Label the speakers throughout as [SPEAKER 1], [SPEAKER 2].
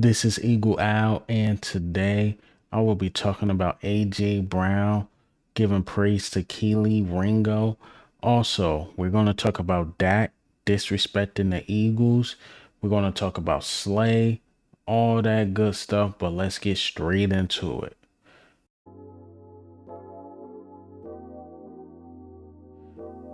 [SPEAKER 1] This is Eagle Owl, and today I will be talking about AJ Brown, giving praise to Kelee Ringo. Also, we're going to talk about Dak disrespecting the Eagles. We're going to talk about Slay, all that good stuff, but let's get straight into it.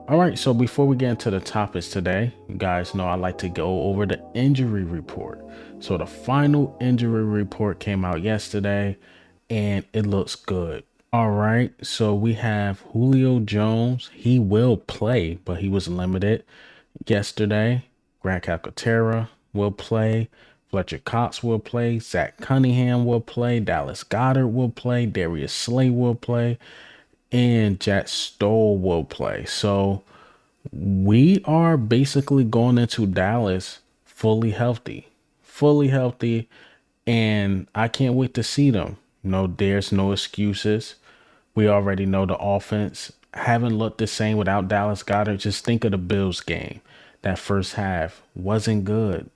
[SPEAKER 1] All right, so before we get into the topics today, you guys know I like to go over the injury report. So the final injury report came out yesterday and it looks good. All right, so we have Julio Jones. He will play, but he was limited yesterday. Grant Calcaterra will play. Fletcher Cox will play. Zach Cunningham will play. Dallas Goddard will play. Darius Slay will play. And Jack Stoll will play. So we are basically going into Dallas fully healthy, and I can't wait to see them. There's no excuses. We already know the offense haven't looked the same without Dallas Goddard. Just think of the Bills game. That first half wasn't good.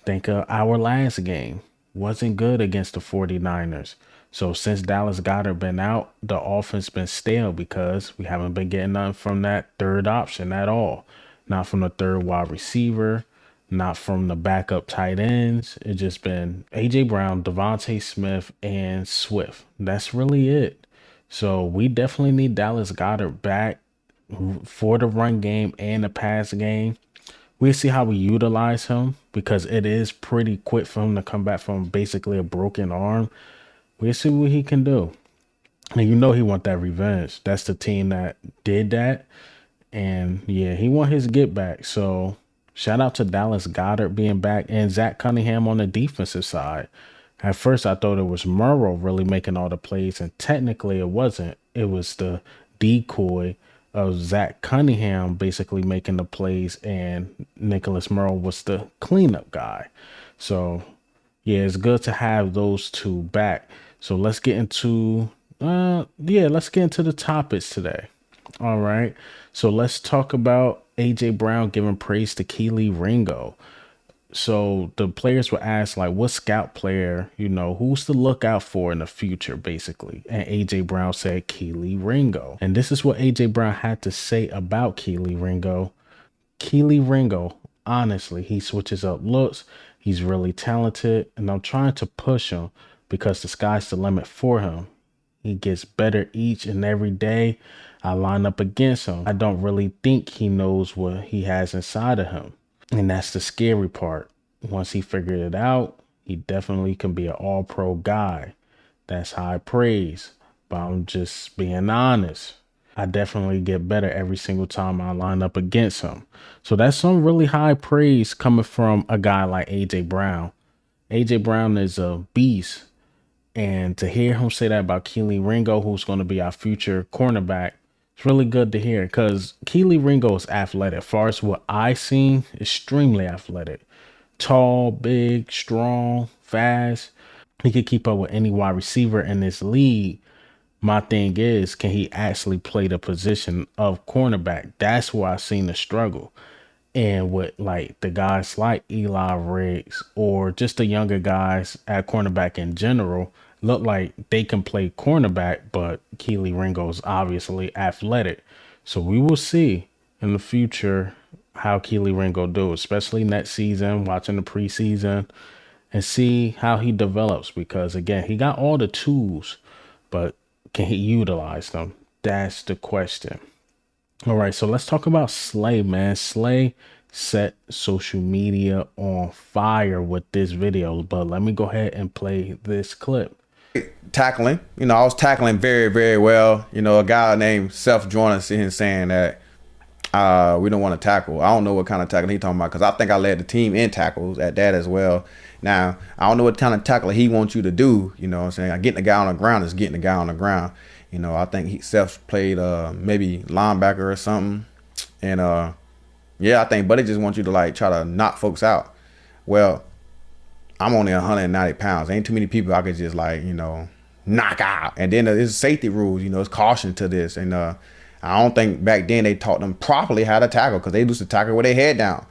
[SPEAKER 1] Think of our last game. Wasn't good against the 49ers. So since Dallas Goddard been out, the offense been stale because we haven't been getting nothing from that third option at all. Not from the third wide receiver, not from the backup tight ends. It just been AJ Brown, Devontae Smith, and Swift. That's really it. So we definitely need Dallas Goddard back for the run game and the pass game. We'll see how we utilize him because it is pretty quick for him to come back from basically a broken arm. We'll see what he can do. And he want that revenge. That's the team that did that. And yeah, he want his get back. So shout out to Dallas Goddard being back and Zach Cunningham on the defensive side. At first, I thought it was Murrow really making all the plays, and technically it wasn't. It was the decoy of Zach Cunningham basically making the plays, and Nicholas Murrow was the cleanup guy. So yeah, it's good to have those two back. So let's get into the topics today. All right. So let's talk about AJ Brown giving praise to Kelee Ringo. So the players were asked, like, what scout player, who's to look out for in the future, basically. And AJ Brown said Kelee Ringo. And this is what AJ Brown had to say about Kelee Ringo. Kelee Ringo, honestly, he switches up looks. He's really talented. And I'm trying to push him because the sky's the limit for him. He gets better each and every day I line up against him. I don't really think he knows what he has inside of him. And that's the scary part. Once he figured it out, he definitely can be an all-pro guy. That's high praise. But I'm just being honest. I definitely get better every single time I line up against him. So that's some really high praise coming from a guy like AJ Brown. AJ Brown is a beast. And to hear him say that about Kelee Ringo, who's going to be our future cornerback, it's really good to hear because Kelee Ringo is athletic. As far as what I seen, extremely athletic. Tall, big, strong, fast. He could keep up with any wide receiver in this league. My thing is, can he actually play the position of cornerback? That's where I seen the struggle. And with like the guys like Eli Riggs or just the younger guys at cornerback in general, look like they can play cornerback, but Kelee Ringo's obviously athletic. So we will see in the future how Kelee Ringo do, especially next season, watching the preseason and see how he develops because again, he got all the tools, but can he utilize them? That's the question. All right, so let's talk about Slay, man. Slay set social media on fire with this video, but let me go ahead and play this clip.
[SPEAKER 2] Tackling, I was tackling very, very well. A guy named Seth Joyner sitting saying that we don't want to tackle. I don't know what kind of tackling he talking about because I think I led the team in tackles at that as well. Now, I don't know what kind of tackle he wants you to do. You know what I'm saying? Getting the guy on the ground is getting the guy on the ground. I think Seth played maybe linebacker or something. And yeah, I think Buddy just wants you to like try to knock folks out. Well, I'm only 190 pounds. Ain't too many people I could just like, knock out. And then there's safety rules, it's caution to this. And I don't think back then they taught them properly how to tackle because they used to tackle with their head down.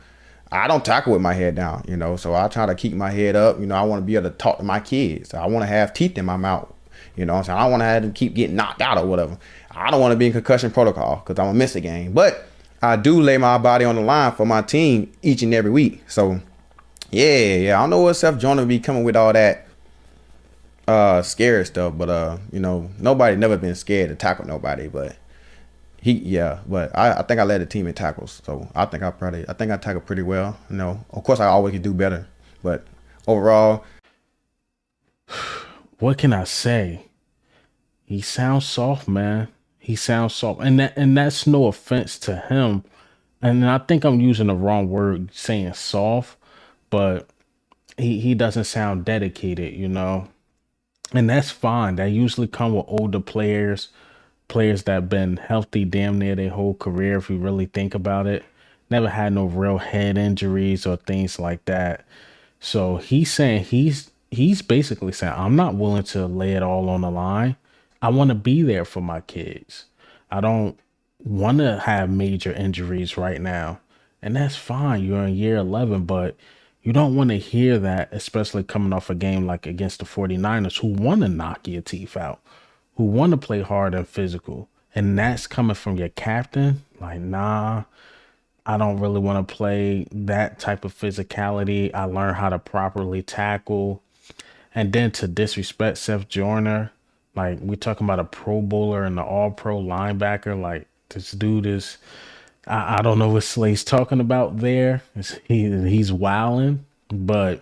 [SPEAKER 2] I don't tackle with my head down, you know. So I try to keep my head up. You know, I want to be able to talk to my kids. I want to have teeth in my mouth. You know what I'm saying? I don't want to have them keep getting knocked out or whatever. I don't want to be in concussion protocol because I'm going to miss a game. But I do lay my body on the line for my team each and every week. So, yeah. I don't know what Seth Joyner be coming with all that scared stuff. But, you know, nobody never been scared to tackle nobody. But but I think I led the team in tackles. So I think I tackled pretty well. You know, of course I always could do better. But overall,
[SPEAKER 1] What can I say? He sounds soft, man. He sounds soft, and that's no offense to him. And I think I'm using the wrong word saying soft, but he doesn't sound dedicated, you know. And that's fine. That usually come with older players that have been healthy damn near their whole career. If you really think about it, never had no real head injuries or things like that. So he's saying he's basically saying, I'm not willing to lay it all on the line. I want to be there for my kids. I don't want to have major injuries right now. And that's fine. You're in year 11, but you don't want to hear that, especially coming off a game like against the 49ers, who want to knock your teeth out, who want to play hard and physical. And that's coming from your captain. Like, nah, I don't really want to play that type of physicality. I learned how to properly tackle. And then to disrespect Seth Joyner, like we talking about a Pro Bowler and an All Pro linebacker. Like this dude is, I don't know what Slay's talking about there. He's wilding, but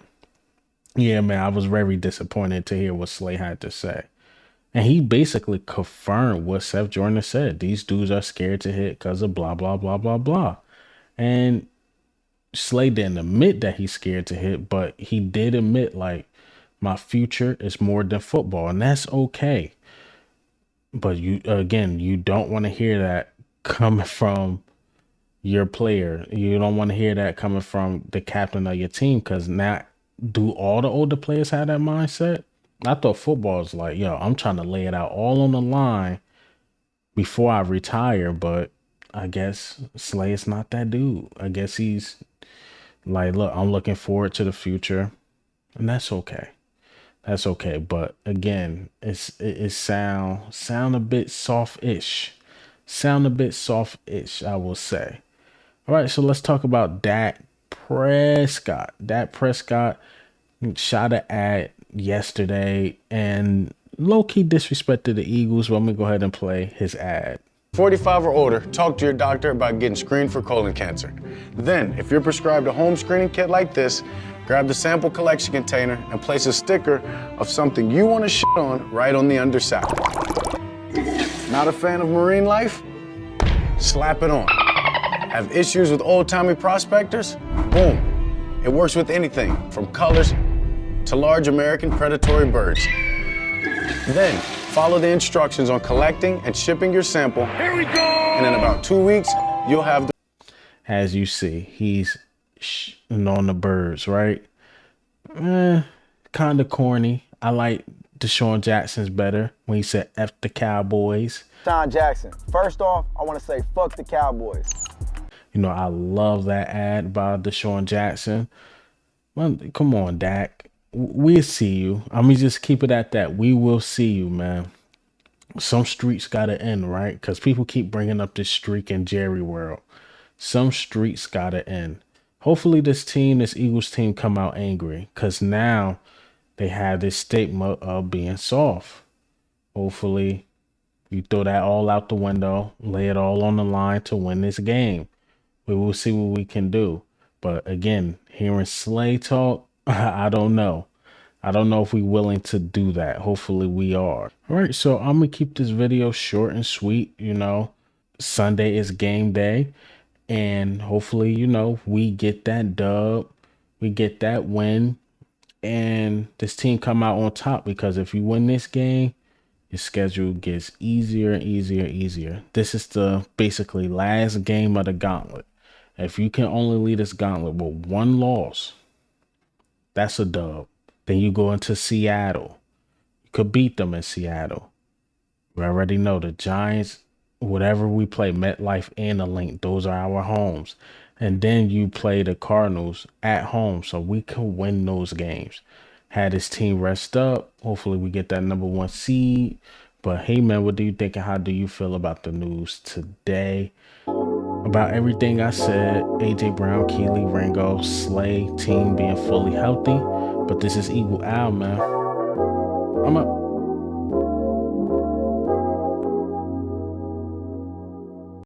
[SPEAKER 1] yeah, man, I was very disappointed to hear what Slay had to say. And he basically confirmed what Seth Joyner said. These dudes are scared to hit because of blah, blah, blah, blah, blah. And Slay didn't admit that he's scared to hit, but he did admit, like, my future is more than football, and that's okay. But you don't want to hear that coming from your player. You don't want to hear that coming from the captain of your team, because now, do all the older players have that mindset? I thought football is like, yo, I'm trying to lay it out all on the line before I retire, but I guess Slay is not that dude. I guess he's like, look, I'm looking forward to the future, and that's okay. That's okay. But again, it sound a bit soft-ish. Sound a bit soft-ish, I will say. All right, so let's talk about Dak Prescott. Dak Prescott shot an ad yesterday and low-key disrespected the Eagles. But I'm gonna go ahead and play his ad.
[SPEAKER 3] 45 or older, talk to your doctor about getting screened for colon cancer. Then, if you're prescribed a home screening kit like this, grab the sample collection container and place a sticker of something you want to shit on right on the underside. Not a fan of marine life? Slap it on. Have issues with old-timey prospectors? Boom. It works with anything, from colors to large American predatory birds. Then, follow the instructions on collecting and shipping your sample. Here we go! And in about 2 weeks, you'll have the...
[SPEAKER 1] As you see, he's on the birds, right? Kind of corny. I like Deshaun Jackson's better when he said F the Cowboys.
[SPEAKER 4] Deshaun Jackson. First off, I want to say fuck the Cowboys.
[SPEAKER 1] You know, I love that ad by Deshaun Jackson. Well, come on, Dak. We'll see you. I mean, just keep it at that. We will see you, man. Some streaks gotta end, right? Because people keep bringing up this streak in Jerry World. Some streaks gotta end. Hopefully this Eagles team come out angry, because now they have this stigma of being soft. Hopefully you throw that all out the window, lay it all on the line to win this game. We will see what we can do. But again, hearing Slay talk, I don't know. I don't know if we're willing to do that. Hopefully we are. All right, so I'm going to keep this video short and sweet. You know, Sunday is game day. And hopefully, you know, we get that dub. We get that win. And this team come out on top. Because if you win this game, your schedule gets easier and easier and easier. This is the basically last game of the gauntlet. If you can only lead this gauntlet with one loss, that's a dub. Then you go into Seattle. You could beat them in Seattle. We already know the Giants, whatever we play, MetLife and the Link, those are our homes. And then you play the Cardinals at home, so we can win those games. Had his team rest up. Hopefully, we get that number 1 seed. But hey, man, what do you think and how do you feel about the news today? About everything I said, AJ Brown, Kelee, Ringo, Slay, team being fully healthy. But this is Eagle Al, man.